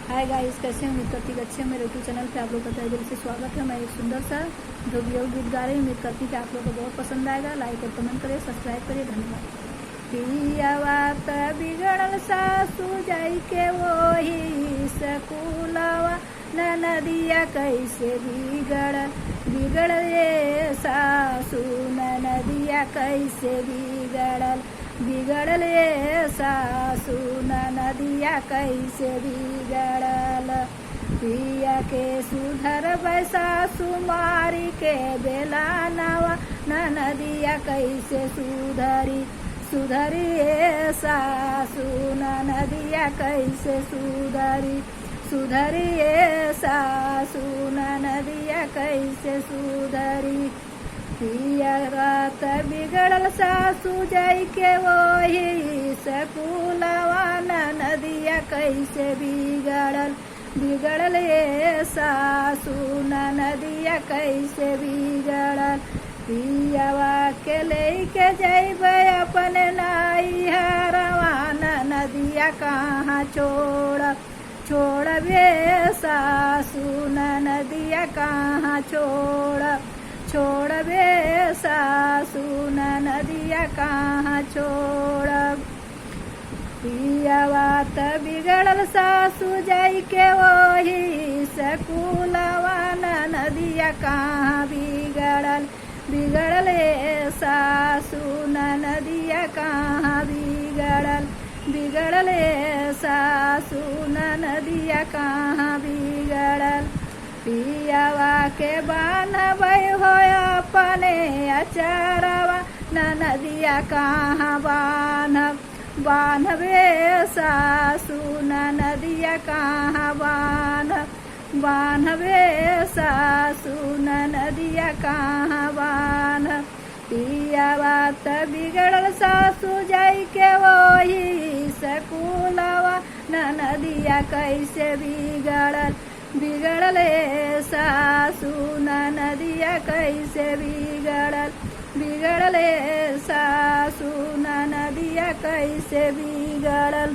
Hi guys, कैसे हैं? उम्मीद करती कि अच्छे हैं। मेरे यूट्यूब चैनल पे आप लोग का तहे दिल से स्वागत है। मैं एक सुंदर सा जो गीत गा रही हूँ। उम्मीद करती कि आप लोग को बहुत पसंद आएगा। लाइक और कमेंट करिए, सब्सक्राइब करिए। धन्यवाद। पियावा त बिगड़ल सासू जाई के वही सकुलवा, नदिया कैसे बिगड़ल ये सासू, नदिया कैसे बिगड़ल ये सासू, नदिया कैसे बिगड़ल। पिया के सुधर सासू मारी के बेला नवा, नदिया कैसे सुधरी ये सासू, नदिया कैसे सुधरी ये सासू, नदिया कैसे सुधरी। पिया रात बिगड़ल सासू जाई के वही सकुलवा, नदिया कैसे बिगड़ल ये सासू, नदिया कैसे बिगड़ल। पियावा के लेके जइबे अपने नैहरवा, नदिया कहाँ छोड़बे सासू, नदिया कहाँ छोड़बे सासू, नदिया कहाँ छोड़ब। पियावा त बिगड़ल सासू जाई के वही सकुलवा, नदिया कहाँ बिगड़ल ये सासू, नदिया कहाँ बिगड़ल ये सासू, नदिया कहाँ बिगड़ल। पियावा के बान्हबै हो अपने अचरवा, नदिया कहाँ बान्हबे सासू, नदिया कहाँ बान्हबे सासू, नदिया कहाँ बान्ह। पियावा त बिगड़ल सासू जाई के वही सकुलवा, नदिया कैसे बिगड़ल ये सासू, नदिया कैसे बिगड़ल ये सासू, नदिया कैसे बिगड़ल।